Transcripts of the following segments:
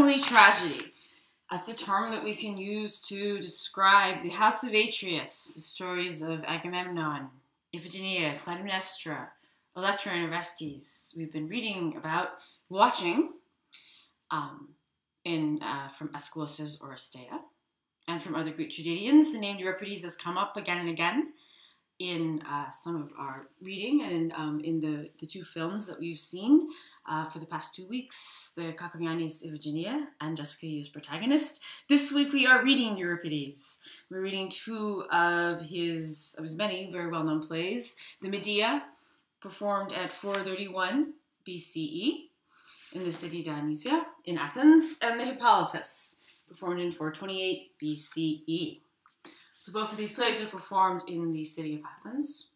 Family tragedy. That's a term that we can use to describe the House of Atreus, the stories of Agamemnon, Iphigenia, Clytemnestra, Electra, and Orestes. We've been reading about, watching, from Aeschylus's Oresteia, and from other Greek tragedians. The name Euripides has come up again and again in some of our reading and in the two films that we've seen for the past 2 weeks, the Kakoriani's Iphigenia and Jessica Yu's protagonist. This week we are reading Euripides. We're reading two of his many very well-known plays. The Medea, performed at 431 BCE in the city Dionysia in Athens, and the Hippolytus, performed in 428 BCE. So both of these plays are performed in the city of Athens.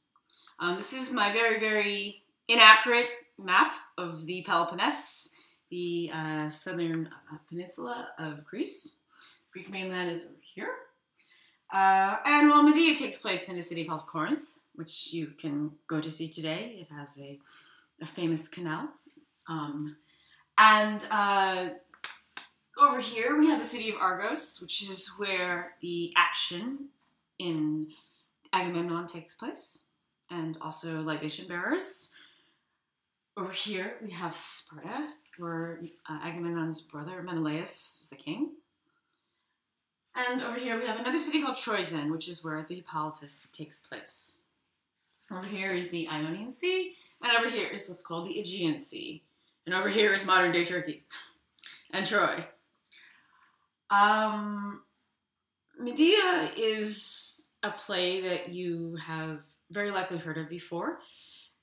This is my very, very inaccurate map of the Peloponnese, the southern peninsula of Greece. Greek mainland is over here. And while Medea takes place in a city called Corinth, which you can go to see today. It has a famous canal. Over here we have the city of Argos, which is where the action in Agamemnon takes place, and also libation bearers. Over here we have Sparta, where Agamemnon's brother Menelaus is the king. And over here we have another city called Troezen, which is where the Hippolytus takes place. Over here is the Ionian Sea, and over here is what's called the Aegean Sea. And over here is modern-day Turkey and Troy. Medea is a play that you have very likely heard of before.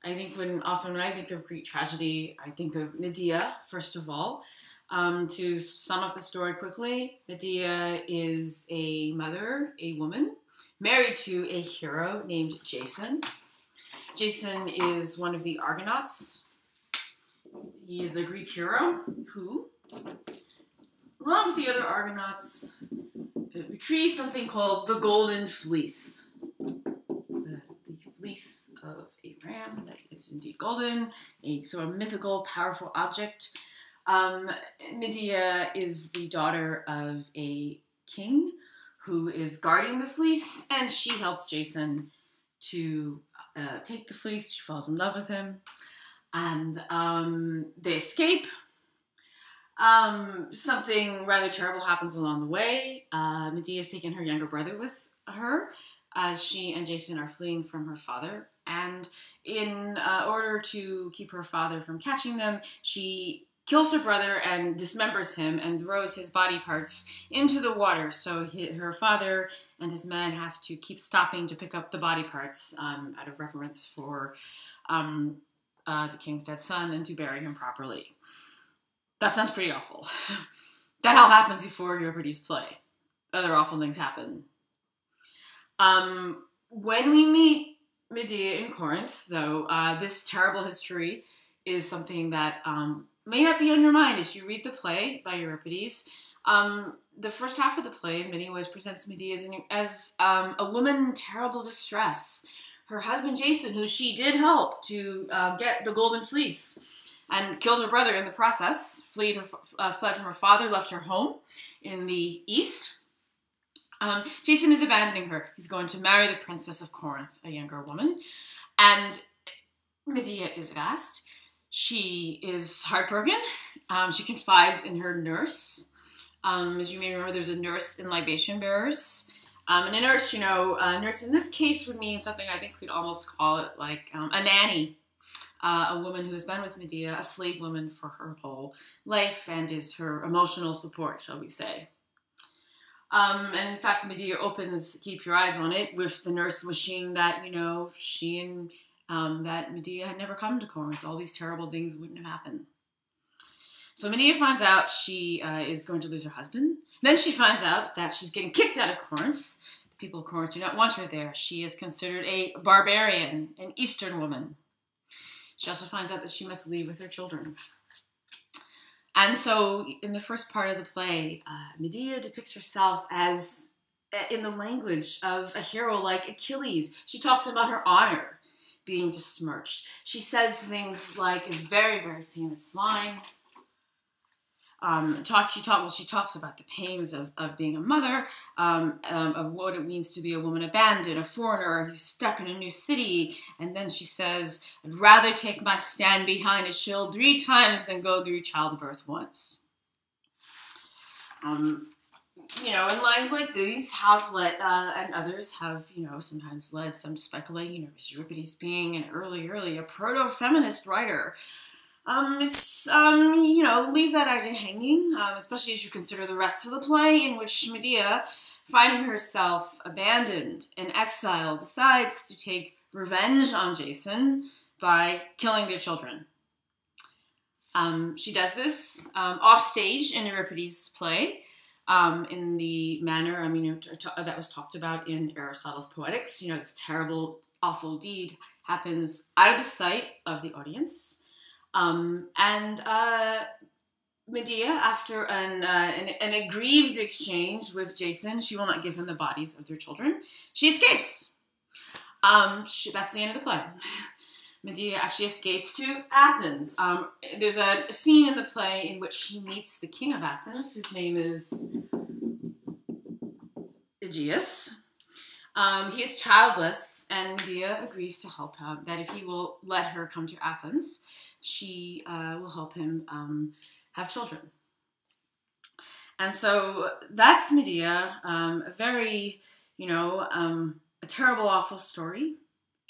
I think often when I think of Greek tragedy, I think of Medea, first of all. To sum up the story quickly, Medea is a mother, a woman, married to a hero named Jason. Jason is one of the Argonauts. He is a Greek hero who, along with the other Argonauts, retrieves something called the Golden Fleece. It's the fleece of a ram that is indeed golden, a mythical, powerful object. Medea is the daughter of a king who is guarding the fleece, and she helps Jason to take the fleece. She falls in love with him, and they escape. Something rather terrible happens along the way. Medea has taken her younger brother with her as she and Jason are fleeing from her father. And in order to keep her father from catching them, she kills her brother and dismembers him and throws his body parts into the water. So her father and his men have to keep stopping to pick up the body parts out of reverence for the king's dead son and to bury him properly. That sounds pretty awful. That all happens before Euripides' play. Other awful things happen. When we meet Medea in Corinth, though, this terrible history is something that may not be on your mind as you read the play by Euripides. The first half of the play in many ways presents Medea as a woman in terrible distress. Her husband Jason, who she did help to get the Golden Fleece, and killed her brother in the process, fled from her father, left her home in the east. Jason is abandoning her. He's going to marry the princess of Corinth, a younger woman. And Medea is aghast. She is heartbroken. She confides in her nurse. As you may remember, there's a nurse in libation bearers. And a nurse, a nurse in this case would mean something I think we'd almost call it like a nanny. A woman who has been with Medea, a slave woman for her whole life, and is her emotional support, shall we say. And in fact, Medea opens Keep Your Eyes on It with the nurse wishing that, she and that Medea had never come to Corinth. All these terrible things wouldn't have happened. So Medea finds out she is going to lose her husband. Then she finds out that she's getting kicked out of Corinth. The people of Corinth do not want her there. She is considered a barbarian, an Eastern woman. She also finds out that she must leave with her children. And so in the first part of the play, Medea depicts herself as, in the language of a hero like Achilles. She talks about her honor being besmirched. She says things like a very, very famous line. She talks about the pains of being a mother, of what it means to be a woman abandoned, a foreigner who's stuck in a new city. And then she says, I'd rather take my stand behind a shield 3 times than go through childbirth once. You know, and lines like these have led, and others have, you know, sometimes led some to speculate, you know, is Euripides being an early, a proto-feminist writer? You know, leave that idea hanging, especially as you consider the rest of the play, in which Medea, finding herself abandoned and exiled, decides to take revenge on Jason by killing their children. She does this off stage in Euripides' play, in the manner, I mean, that was talked about in Aristotle's Poetics. You know, this terrible, awful deed happens out of the sight of the audience. Medea, after an aggrieved exchange with Jason, she will not give him the bodies of their children. She escapes. That's the end of the play. Medea actually escapes to Athens. There's a scene in the play in which she meets the king of Athens, whose name is Aegeus. He is childless, and Medea agrees to help him, that if he will let her come to Athens, she will help him have children. And so that's Medea, a very, you know, a terrible, awful story.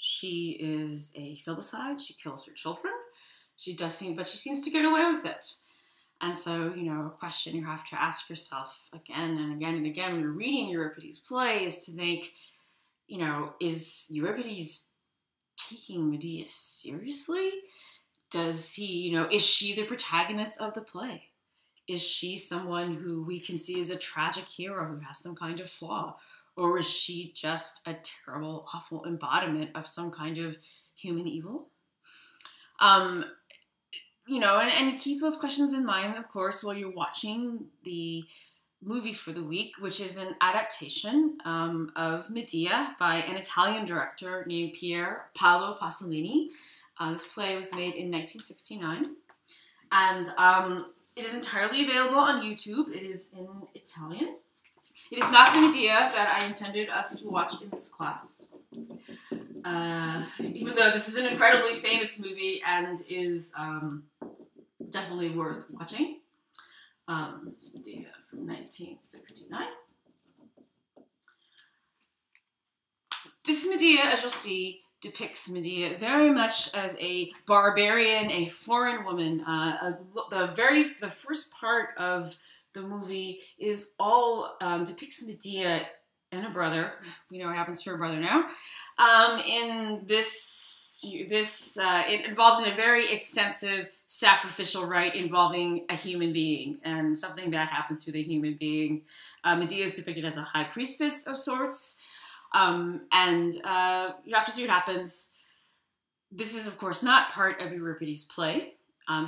She is a filicide. She kills her children. But she seems to get away with it. And so, you know, a question you have to ask yourself again and again and again when you're reading Euripides' play is to think, you know, is Euripides taking Medea seriously? Does he, you know, is she the protagonist of the play? Is she someone who we can see as a tragic hero who has some kind of flaw? Or is she just a terrible, awful embodiment of some kind of human evil? You know, and keep those questions in mind, of course, while you're watching the movie for the week, which is an adaptation of Medea by an Italian director named Pier Paolo Pasolini. This play was made in 1969, and it is entirely available on YouTube. It is in Italian. It is not the Medea that I intended us to watch in this class, even though this is an incredibly famous movie and is definitely worth watching. It's Medea from 1969. This Medea, as you'll see, depicts Medea very much as a barbarian, a foreign woman. The first part of the movie is all depicts Medea and her brother. We know what happens to her brother now. It involved in a very extensive sacrificial rite involving a human being, and something bad happens to the human being. Medea is depicted as a high priestess of sorts, and you have to see what happens. This is, of course, not part of Euripides' play.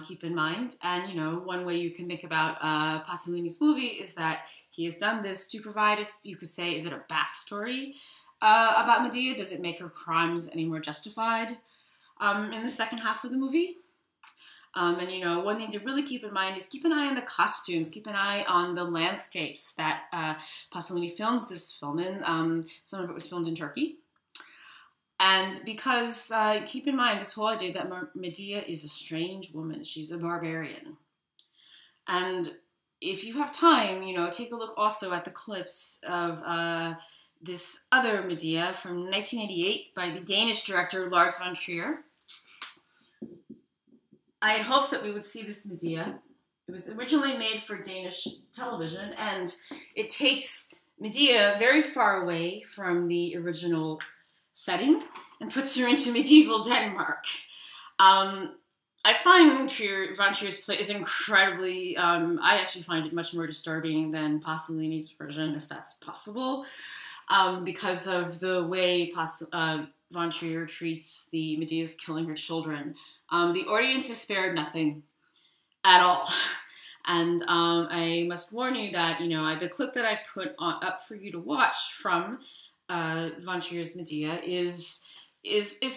Keep in mind, and you know, one way you can think about Pasolini's movie is that he has done this to provide, if you could say, is it a backstory about Medea? Does it make her crimes any more justified in the second half of the movie? And you know, one thing to really keep in mind is keep an eye on the costumes, keep an eye on the landscapes that Pasolini films this film in. Some of it was filmed in Turkey. And because, keep in mind this whole idea that Medea is a strange woman. She's a barbarian. And if you have time, you know, take a look also at the clips of this other Medea from 1988 by the Danish director Lars von Trier. I had hoped that we would see this Medea. It was originally made for Danish television, and it takes Medea very far away from the original setting and puts her into medieval Denmark. I find von Trier's play is incredibly, I actually find it much more disturbing than Pasolini's version, if that's possible, because of the way von Trier treats the Medea's killing her children. The audience is spared nothing at all. And I must warn you that, you know, the clip that I put up for you to watch from von Trier's Medea is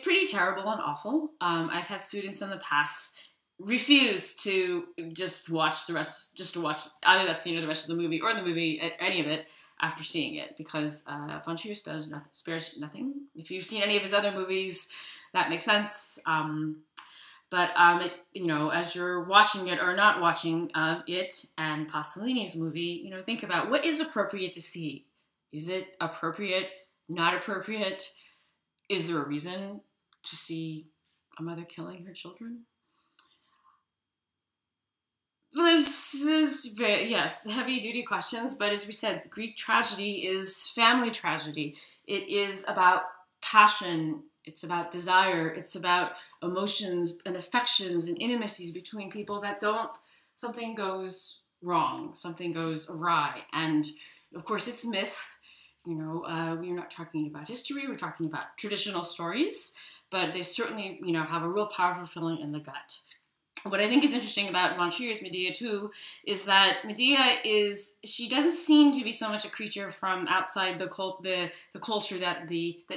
pretty terrible and awful. I've had students in the past refuse to just watch the rest, just to watch either that scene or the rest of the movie, or the movie, any of it, after seeing it, because von Trier spares nothing. If you've seen any of his other movies, that makes sense. But as you're watching it or not watching it and Pasolini's movie, think about what is appropriate to see. Is it appropriate? Not appropriate? Is there a reason to see a mother killing her children? This is, yes, heavy-duty questions, but as we said, the Greek tragedy is family tragedy. It is about passion. It's about desire. It's about emotions and affections and intimacies between people that something goes wrong, something goes awry. And, of course, it's myth. We're not talking about history. We're talking about traditional stories, but they certainly, have a real powerful feeling in the gut. What I think is interesting about von Trier's Medea too is that Medea she doesn't seem to be so much a creature from outside the culture that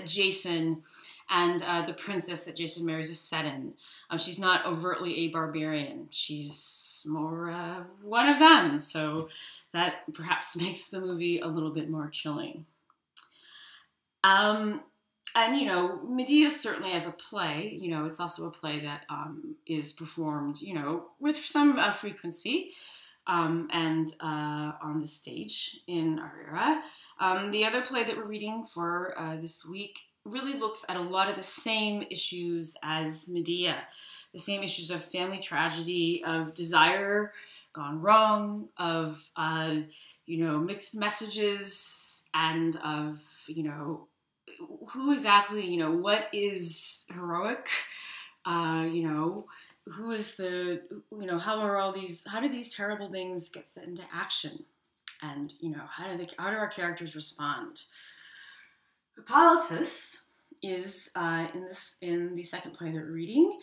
Jason and the princess that Jason marries is set in. She's not overtly a barbarian. She's more one of them. So that perhaps makes the movie a little bit more chilling. And, Medea certainly as a play, it's also a play that is performed, with some frequency and on the stage in our era. The other play that we're reading for this week really looks at a lot of the same issues as Medea, the same issues of family tragedy, of desire gone wrong, of, mixed messages, and of, who exactly, what is heroic, who is how do these terrible things get set into action? And, how do our characters respond? Hippolytus is, in the second play that we're reading,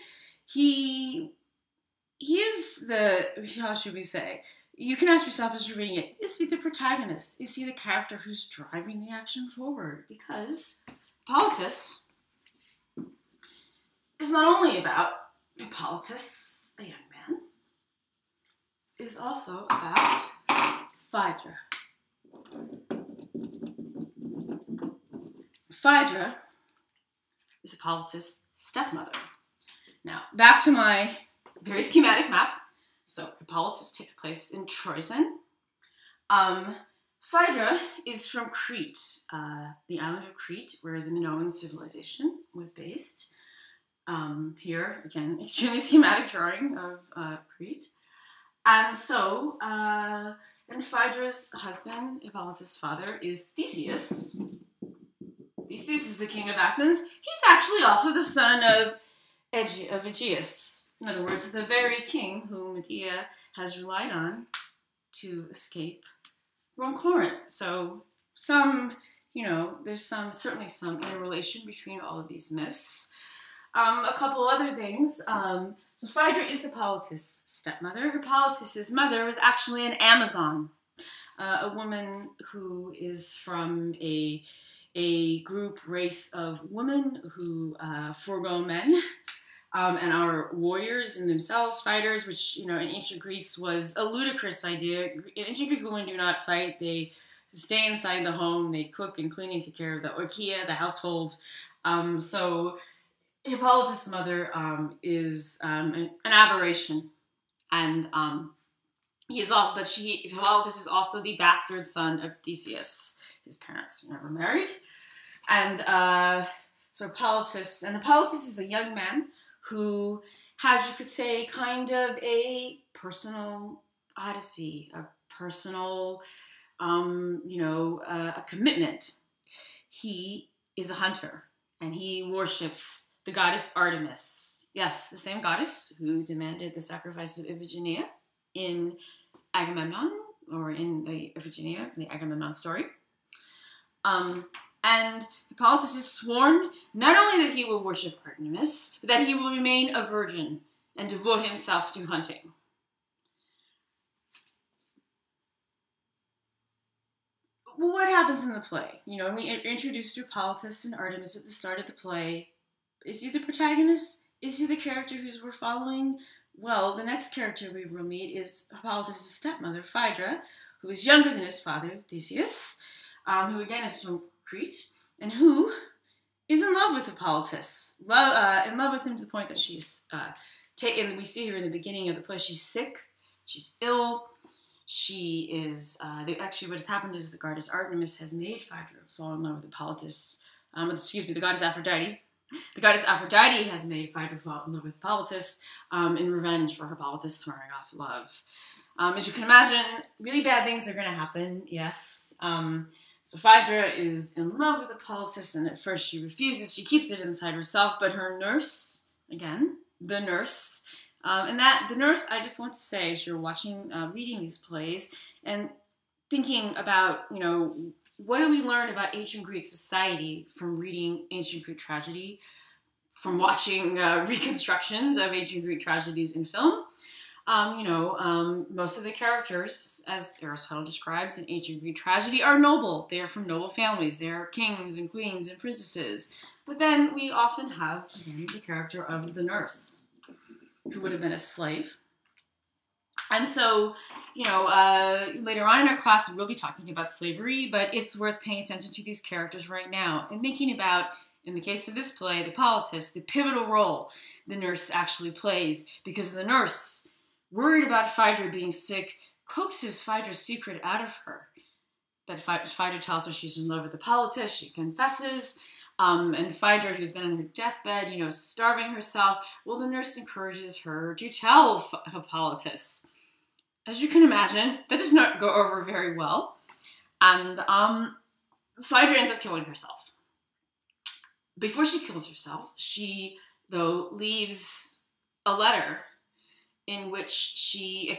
he is how should we say, you can ask yourself as you're reading it, is he the protagonist? Is he the character who's driving the action forward? Because Hippolytus is not only about Hippolytus, a young man, it is also about Phaedra. Phaedra is Hippolytus' stepmother. Now, back to my very schematic map. So Hippolytus takes place in Troezen. Phaedra is from Crete, the island of Crete, where the Minoan civilization was based. Here, again, extremely schematic drawing of Crete. And so, and Phaedra's husband, Hippolytus' father, is Theseus. Theseus is the king of Athens. He's actually also the son of Aegeus. In other words, the very king who Medea has relied on to escape from Corinth. So there's certainly some interrelation between all of these myths. A couple other things. So Phaedra is Hippolytus' stepmother. Hippolytus' mother was actually an Amazon, a woman who is from a race of women who forego men. And are warriors in themselves, fighters, which, in ancient Greece was a ludicrous idea. In ancient Greek, women do not fight. They stay inside the home. They cook and clean and take care of the orchia, the household. So Hippolytus' mother is an aberration. And Hippolytus is also the bastard son of Theseus. His parents were never married. And so Hippolytus is a young man who has, you could say, kind of a personal odyssey, a personal, a commitment. He is a hunter, and he worships the goddess Artemis. Yes, the same goddess who demanded the sacrifice of Iphigenia in Agamemnon, or in the Iphigenia, in the Agamemnon story. And Hippolytus is sworn not only that he will worship Artemis, but that he will remain a virgin and devote himself to hunting. Well, what happens in the play? We introduced Hippolytus and Artemis at the start of the play. Is he the protagonist? Is he the character who we're following? Well, the next character we will meet is Hippolytus' stepmother, Phaedra, who is younger than his father, Theseus, who again is from Crete, and who is in love with Hippolytus. In love with him to the point that she's taken, we see her in the beginning of the play, she's sick, she's ill, she is, actually what has happened is the goddess Artemis has made Phaedra fall in love with Hippolytus, the goddess Aphrodite. The goddess Aphrodite has made Phaedra fall in love with Hippolytus in revenge for Hippolytus swearing off love. As you can imagine, really bad things are going to happen, yes. So Phaedra is in love with Hippolytus, and at first she refuses. She keeps it inside herself, but her nurse, again, the nurse, the nurse, I just want to say, as you're watching, reading these plays, and thinking about, you know, what do we learn about ancient Greek society from reading ancient Greek tragedy, from watching reconstructions of ancient Greek tragedies in film? Most of the characters, as Aristotle describes in ancient Greek tragedy, are noble. They are from noble families. They are kings and queens and princesses. But then we often have, again, the character of the nurse, who would have been a slave. And so, later on in our class, we'll be talking about slavery, but it's worth paying attention to these characters right now and thinking about, in the case of this play, Hippolytus, the pivotal role the nurse actually plays, because the nurse, worried about Phaedra being sick, coaxes Phaedra's secret out of her. That Phaedra tells her she's in love with Hippolytus, she confesses, and Phaedra, who's been on her deathbed, starving herself, well, the nurse encourages her to tell Hippolytus. As you can imagine, that does not go over very well. And Phaedra ends up killing herself. Before she kills herself, she, though, leaves a letter in which she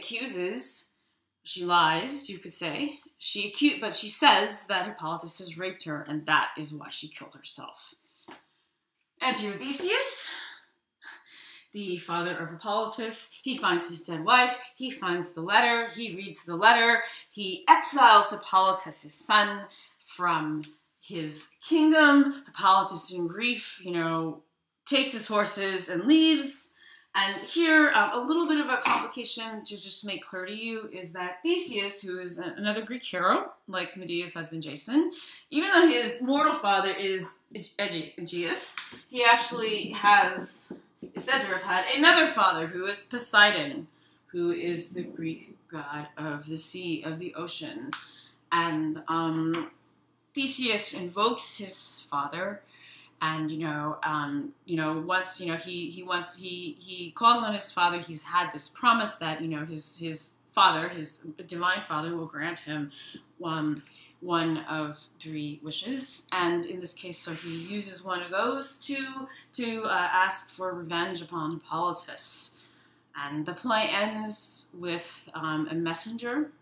lies, you could say. But she says that Hippolytus has raped her, and that is why she killed herself. Enter Theseus, the father of Hippolytus. He finds his dead wife. He finds the letter. He reads the letter. He exiles Hippolytus, his son, from his kingdom. Hippolytus, in grief, takes his horses and leaves. And here, a little bit of a complication to just make clear to you is that Theseus, who is another Greek hero, like Medea's husband Jason, even though his mortal father is Aegeus, he actually is said to have had another father who is Poseidon, who is the Greek god of the sea, of the ocean. And Theseus invokes his father. And, once, he calls on his father, he's had this promise that, his father, his divine father, will grant him one of 3 wishes. And in this case, so he uses one of those to ask for revenge upon Hippolytus. And the play ends with a messenger,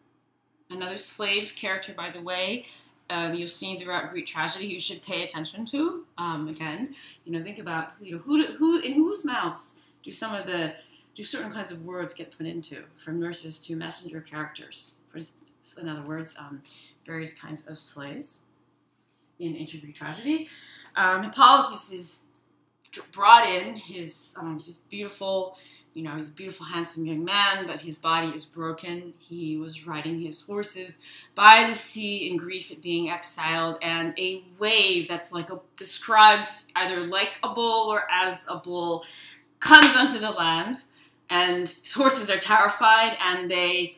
another slave character, by the way, you've seen throughout Greek tragedy, you should pay attention to. Again, think about who in whose mouths do certain kinds of words get put into, from nurses to messenger characters. In other words, various kinds of slaves in ancient Greek tragedy. Hippolytus is brought in. His beautiful. He's a beautiful, handsome young man, but his body is broken. He was riding his horses by the sea in grief at being exiled, and a wave that's described either like a bull or as a bull comes onto the land, and his horses are terrified, and they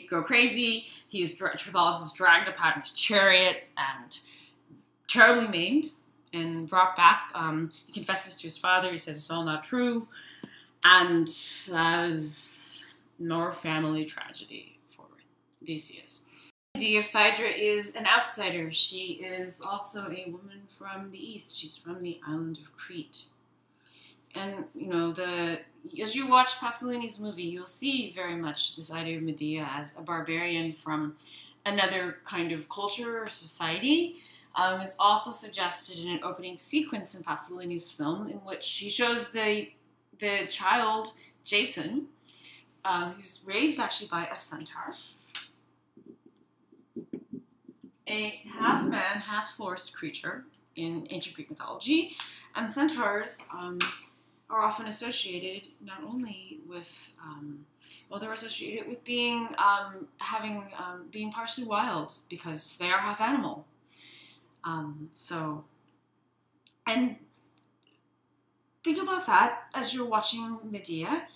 go crazy. Hippolytus is dragged upon his chariot and terribly maimed and brought back. He confesses to his father. He says it's all not true. And more family tragedy for Theseus. Phaedra is an outsider. She is also a woman from the east. She's from the island of Crete. And, as you watch Pasolini's movie, you'll see very much this idea of Medea as a barbarian from another kind of culture or society. It's also suggested in an opening sequence in Pasolini's film in which he shows the child, Jason, who's raised actually by a centaur, a half-man, half-horse creature in ancient Greek mythology. And centaurs are often associated not only with, well, they're associated with being, being partially wild because they are half animal. And think about that as you're watching Medea.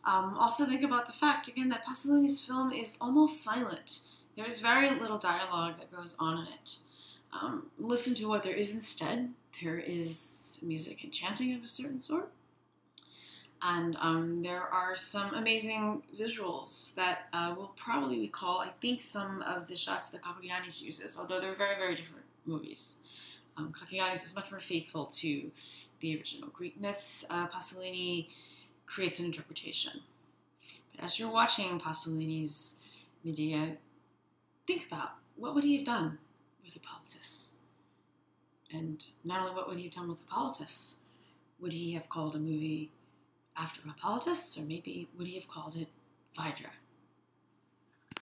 Also think about the fact, again, that Pasolini's film is almost silent. There's very little dialogue that goes on in it. Listen to what there is instead. There is music and chanting of a certain sort. And there are some amazing visuals that will probably recall, I think, some of the shots that Kakoyanis uses, although they're very, very different movies. Kakoyanis is much more faithful to the original Greek myths. Pasolini creates an interpretation. But as you're watching Pasolini's Medea, think about, what would he have done with Hippolytus? And not only what would he have done with Hippolytus, would he have called a movie after Hippolytus, or maybe would he have called it Phaedra?